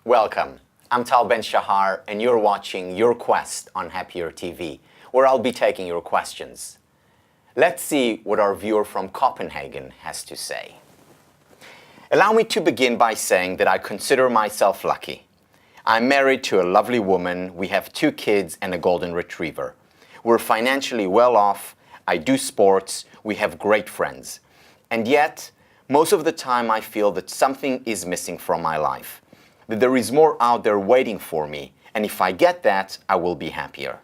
Welcome. I'm Tal Ben Shahar and you're watching Your Quest on Happier TV, where I'll be taking your questions. Let's see what our viewer from Copenhagen has to say. Allow me to begin by saying that I consider myself lucky. I'm married to a lovely woman, we have 2 kids and a golden retriever. We're financially well off, I do sports, we have great friends. And yet, most of the time I feel that something is missing from my life. That there is more out there waiting for me, and if I get that, I will be happier.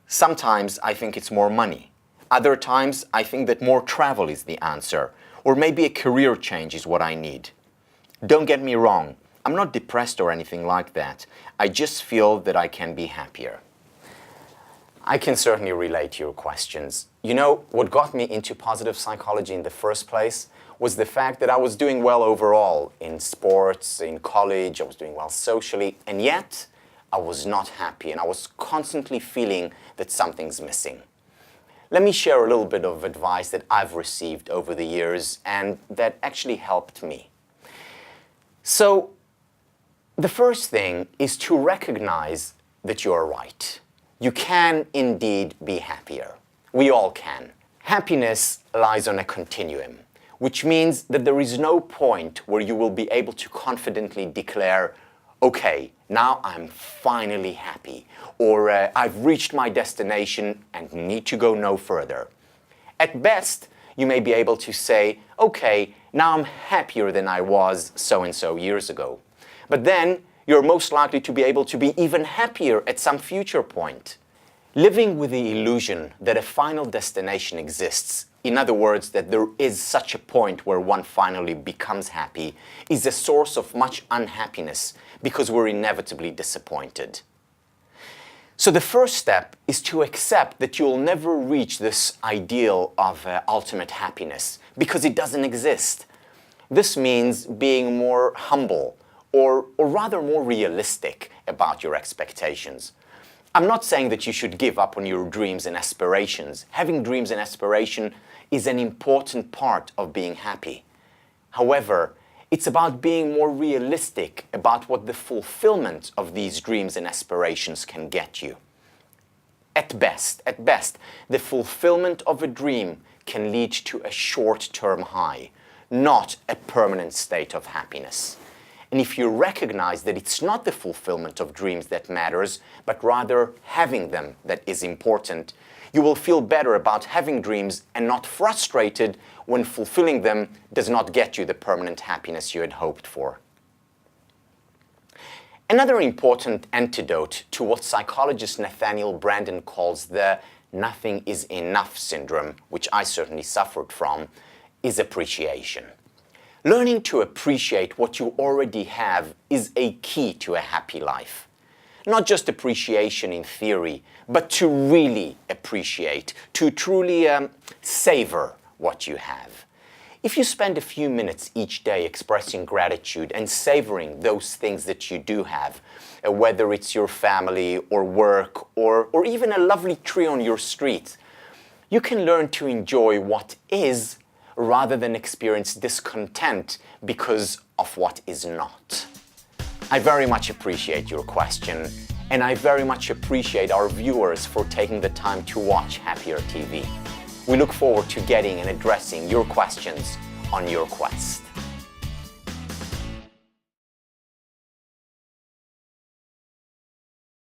Sometimes I think it's more money. Other times I think that more travel is the answer, or maybe a career change is what I need. Don't get me wrong, I'm not depressed or anything like that. I just feel that I can be happier. I can certainly relate to your questions. You know, what got me into positive psychology in the first place was the fact that I was doing well overall in sports, in college, I was doing well socially, and yet I was not happy and I was constantly feeling that something's missing. Let me share a little bit of advice that I've received over the years and that actually helped me. So, the first thing is to recognize that you're right. You can indeed be happier. We all can. Happiness lies on a continuum, which means that there is no point where you will be able to confidently declare, okay, now I'm finally happy, or I've reached my destination and need to go no further. At best, you may be able to say, okay, now I'm happier than I was so-and-so years ago. But then, you're most likely to be able to be even happier at some future point. Living with the illusion that a final destination exists, in other words, that there is such a point where one finally becomes happy, is a source of much unhappiness because we're inevitably disappointed. So the first step is to accept that you'll never reach this ideal of ultimate happiness because it doesn't exist. This means being more humble or rather more realistic about your expectations. I'm not saying that you should give up on your dreams and aspirations. Having dreams and aspiration is an important part of being happy. However, it's about being more realistic about what the fulfillment of these dreams and aspirations can get you. At best, the fulfillment of a dream can lead to a short-term high, not a permanent state of happiness. And if you recognize that it's not the fulfillment of dreams that matters, but rather having them that is important, you will feel better about having dreams and not frustrated when fulfilling them does not get you the permanent happiness you had hoped for. Another important antidote to what psychologist Nathaniel Branden calls the nothing is enough syndrome, which I certainly suffered from, is appreciation. Learning to appreciate what you already have is a key to a happy life. Not just appreciation in theory, but to really appreciate, to truly savor what you have. If you spend a few minutes each day expressing gratitude and savoring those things that you do have, whether it's your family or work or even a lovely tree on your street, you can learn to enjoy what is rather than experience discontent because of what is not. I very much appreciate your question, and I very much appreciate our viewers for taking the time to watch Happier TV. We look forward to getting and addressing your questions on Your Quest.